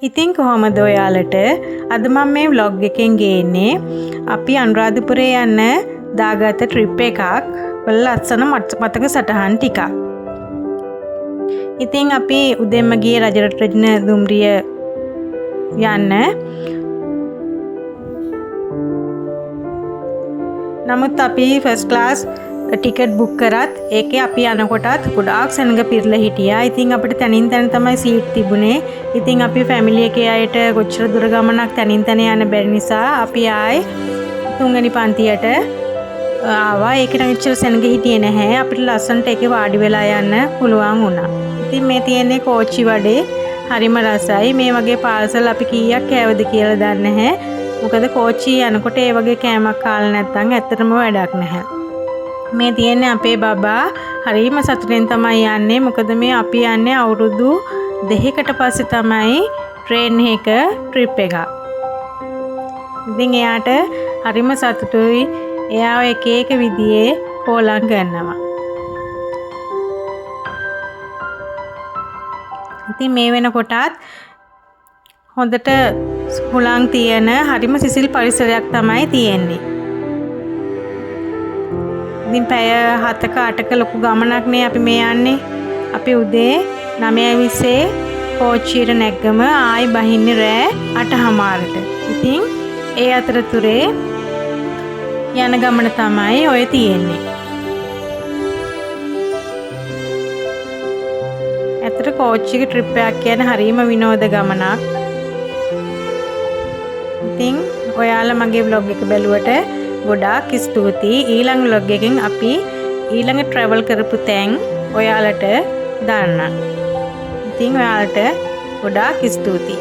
ඉතින් කොහොමද ඔයාලට අද මම මේ vlog එකෙන් ගේන්නේ අපි අනුරාධපුරේ යන්න දාගත්ත ට්‍රිප් එකක් වල ලස්සන මතක සටහන් ටිකක්. ඉතින් අපි උදෙන්ම ගියේ රජරට රජින දුම්රිය යන්න. නමුත් අපි ෆස්ට් ක්ලාස් ටිකට් බුක් කරත් ඒකේ අපි යනකොටත් ගොඩාක් සෙනඟ පිරලා හිටියා. ඉතින් අපිට තනින් තන තමයි සීට් තිබුණේ. ඉතින් අපි ෆැමිලි එකේ අයට කොච්චර දුර ගමනක් තනින් තන යන්න බැරි නිසා අපි ආයේ තුන්වෙනි පන්තියට ආවා. ඒකේ නම් ඉච්චර සෙනඟ හිටියේ නැහැ. අපිට ලස්සනට ඒකේ වාඩි වෙලා යන්න පුළුවන් වුණා. ඉතින් මේ තියෙන්නේ කෝච්චි වඩේ හරිම රසයි. මේ වගේ පාර්සල් අපි කීයක් කෑවද කියලා දන්නේ නැහැ. මොකද කෝච්චි යනකොට ඒ වගේ කෑමක් කාලා නැත්නම් ඇත්තටම වැඩක් නැහැ. මේ තියෙන්නේ අපේ බබා හරිම සතුටෙන් තමයි යන්නේ. මොකද මේ අපි යන්නේ අවුරුදු 2කට පස්සේ තමයි ට්‍රේන් එක ට්‍රිප් එකක්. ඉතින් එයාට හරිම සතුටුයි. එයා එක එක විදිහේ පෝලම් ගන්නවා. ඉතින් මේ වෙනකොටත් හොඳට හුලං තියෙන හරිම සිසිල් පරිසරයක් තමයි තියෙන්නේ. ඉතින් පැය 7ක 8ක ලොකු ගමනක් නේ අපි මේ යන්නේ. අපි උදේ 9:20 කෝච්චියට නැග්ගම ආයි බහින්නේ රෑ 8:00ට. ඉතින් ඒ අතරතුරේ යන ගමන තමයි ඔය තියෙන්නේ. ඇත්තට කෝච්චියක ට්‍රිප් එකක් කියන්නේ හරිම විනෝද ගමනක්. ඉතින් ඔයාලා මගේ vlog එක බැලුවට ගොඩාක් ස්තුතියි. ඊළඟ vlog එකෙන් අපි ඊළඟ travel කරපු තැන් ඔයාලට දාන්න. ඉතින් ඔයාලට ගොඩාක් ස්තුතියි.